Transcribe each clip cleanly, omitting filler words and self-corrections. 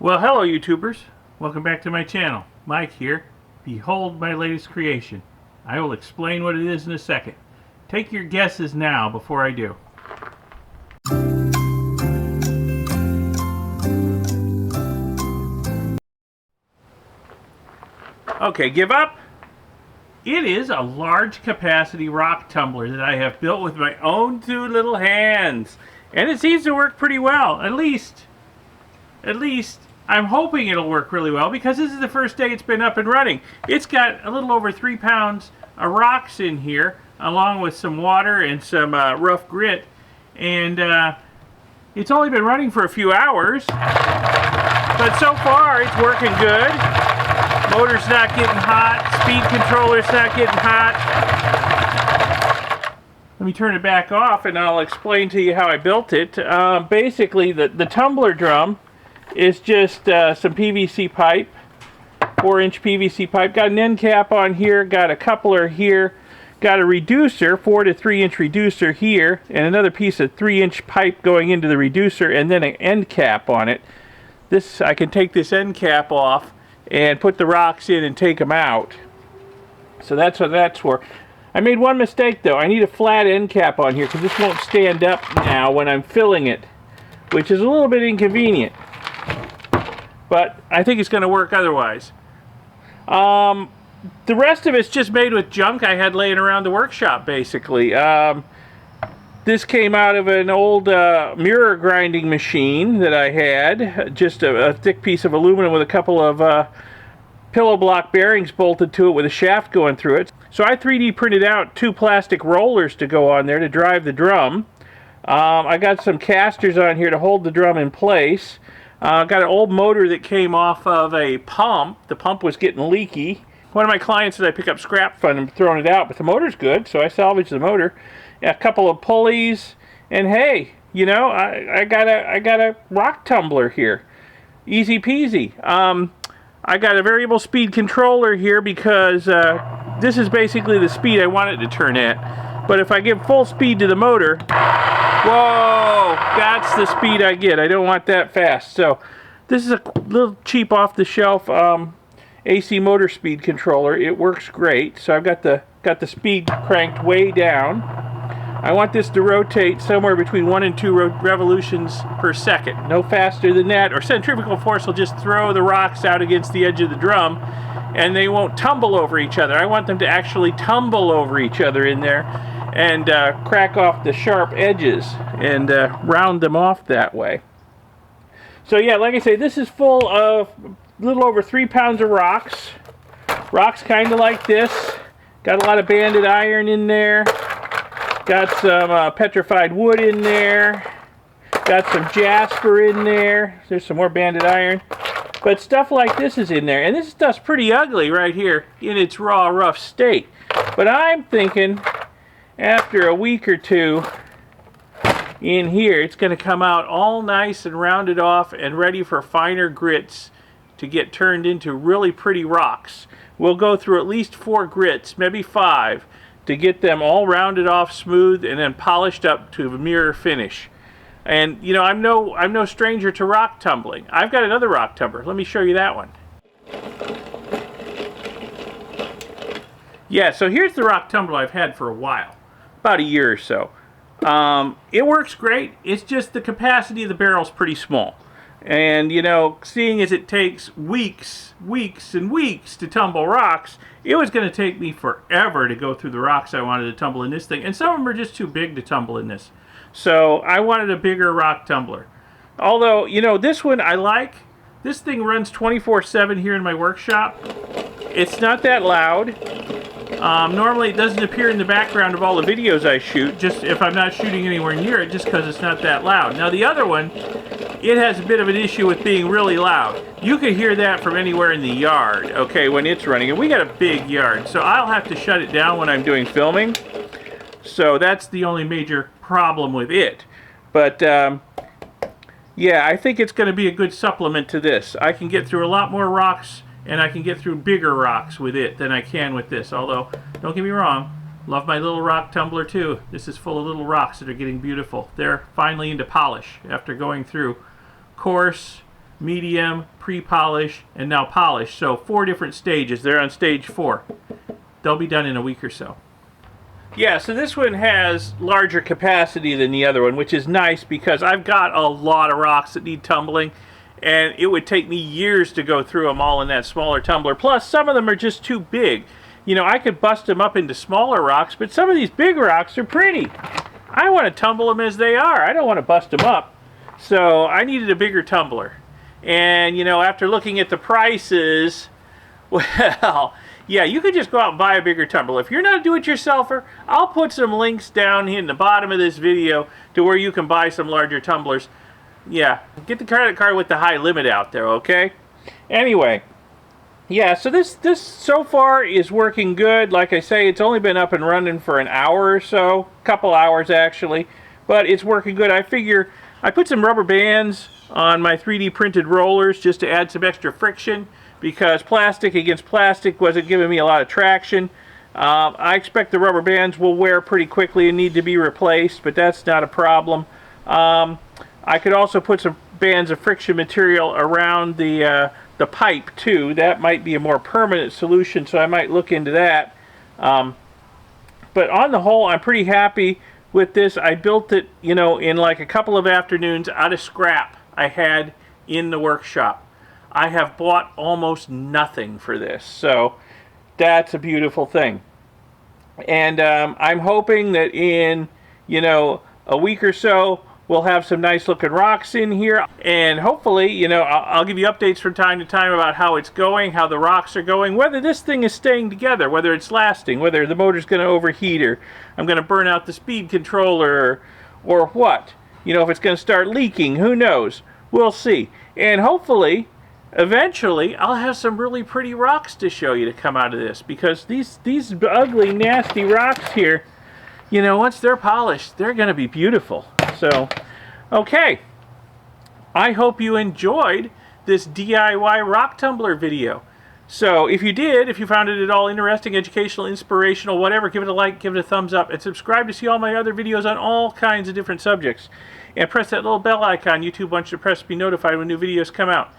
Well, hello YouTubers. Welcome back to my channel. Mike here. Behold my latest creation. I will explain what it is in a second. Take your guesses now before I do. Okay, give up. It is a large capacity rock tumbler that I have built with my own two little hands. And it seems to work pretty well. At least I'm hoping it'll work really well because this is the first day it's been up and running. It's got a little over 3 pounds of rocks in here, along with some water and some rough grit. And it's only been running for a few hours, but so far it's working good. Motor's not getting hot, speed controller's not getting hot. Let me turn it back off and I'll explain to you how I built it. Basically, the tumbler drum is just some PVC pipe, 4-inch PVC pipe. Got an end cap on here, got a coupler here, got a reducer, 4 to 3-inch reducer here, and another piece of 3-inch pipe going into the reducer, and then an end cap on it. This, I can take this end cap off and put the rocks in and take them out. So that's what that's for. I made one mistake though. I need a flat end cap on here because this won't stand up now when I'm filling it, which is a little bit inconvenient. But I think it's going to work otherwise. The rest of it's just made with junk I had laying around the workshop, basically. This came out of an old mirror grinding machine that I had. Just a thick piece of aluminum with a couple of pillow block bearings bolted to it with a shaft going through it. So I 3D printed out 2 plastic rollers to go on there to drive the drum. I got some casters on here to hold the drum in place. Got an old motor that came off of a pump. The pump was getting leaky. One of my clients said I pick up scrap from and thrown it out, but the motor's good, so I salvaged the motor. A couple of pulleys, and hey, you know, I got a rock tumbler here. Easy peasy. I got a variable speed controller here because this is basically the speed I want it to turn at. But if I give full speed to the motor, whoa, that's the speed I get. I don't want that fast. So this is a little cheap off-the-shelf AC motor speed controller. It works great. So I've got the speed cranked way down. I want this to rotate somewhere between 1 and 2 revolutions per second. No faster than that, or centrifugal force will just throw the rocks out against the edge of the drum and they won't tumble over each other. I want them to actually tumble over each other in there and crack off the sharp edges and round them off that way. So yeah, like I say, this is full of a little over 3 pounds of rocks. Rocks kind of like this. Got a lot of banded iron in there. Got some petrified wood in there. Got some jasper in there. There's some more banded iron. But stuff like this is in there. And this stuff's pretty ugly right here in its raw, rough state. But I'm thinking after a week or two in here, it's going to come out all nice and rounded off and ready for finer grits to get turned into really pretty rocks. We'll go through at least 4 grits, maybe 5, to get them all rounded off smooth and then polished up to a mirror finish. And you know, I'm no stranger to rock tumbling. I've got another rock tumbler. Let me show you that one. Yeah, so here's the rock tumbler I've had for a while, about a year or so. It works great. It's just the capacity of the barrel's pretty small. And you know, seeing as it takes weeks and weeks to tumble rocks, it was going to take me forever to go through the rocks I wanted to tumble in this thing. And some of them are just too big to tumble in this. So I wanted a bigger rock tumbler. Although, you know, this one I like. This thing runs 24/7 here in my workshop. It's not that loud. Normally it doesn't appear in the background of all the videos I shoot, just if I'm not shooting anywhere near it, just because it's not that loud. Now the other one, it has a bit of an issue with being really loud. You can hear that from anywhere in the yard, okay, when it's running. And we got a big yard, so I'll have to shut it down when I'm doing filming. So that's the only major problem with it. But yeah, I think it's going to be a good supplement to this. I can get through a lot more rocks and I can get through bigger rocks with it than I can with this. Although, don't get me wrong, love my little rock tumbler too. This is full of little rocks that are getting beautiful. They're finally into polish after going through coarse, medium, pre-polish, and now polish. So 4 different stages. They're on stage 4. They'll be done in a week or so. Yeah, so this one has larger capacity than the other one, which is nice because I've got a lot of rocks that need tumbling, and it would take me years to go through them all in that smaller tumbler. Plus, some of them are just too big. You know, I could bust them up into smaller rocks, but some of these big rocks are pretty. I want to tumble them as they are. I don't want to bust them up. So I needed a bigger tumbler. And, you know, after looking at the prices, well, yeah, you could just go out and buy a bigger tumbler. If you're not a do-it-yourselfer, I'll put some links down here in the bottom of this video to where you can buy some larger tumblers. Yeah, get the credit card with the high limit out there, okay? Anyway, yeah, so this so far is working good. Like I say, it's only been up and running for an hour or so, a couple hours actually, but it's working good. I figure I put some rubber bands on my 3D printed rollers just to add some extra friction, because plastic against plastic wasn't giving me a lot of traction. I expect the rubber bands will wear pretty quickly and need to be replaced, but that's not a problem. I could also put some bands of friction material around the pipe too. That might be a more permanent solution, so I might look into that. But on the whole, I'm pretty happy with this. I built it, you know, in like a couple of afternoons out of scrap I had in the workshop. I have bought almost nothing for this, so that's a beautiful thing. And I'm hoping that in, you know, a week or so, we'll have some nice looking rocks in here. And hopefully, you know, I'll give you updates from time to time about how it's going, how the rocks are going, whether this thing is staying together, whether it's lasting, whether the motor's going to overheat, or I'm going to burn out the speed controller, or what. You know, if it's going to start leaking, who knows? We'll see. And hopefully, eventually, I'll have some really pretty rocks to show you to come out of this, because these ugly, nasty rocks here, you know, once they're polished, they're going to be beautiful. So, okay. I hope you enjoyed this DIY rock tumbler video. So, if you did, if you found it at all interesting, educational, inspirational, whatever, give it a like, give it a thumbs up, and subscribe to see all my other videos on all kinds of different subjects. And press that little bell icon YouTube wants you to press to be notified when new videos come out.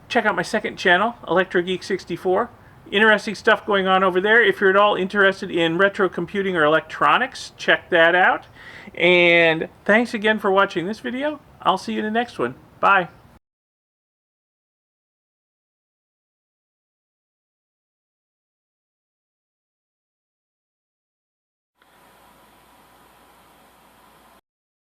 Check out my second channel, ElectroGeek64. Interesting stuff going on over there. If you're at all interested in retro computing or electronics, check that out. And thanks again for watching this video. I'll see you in the next one. Bye.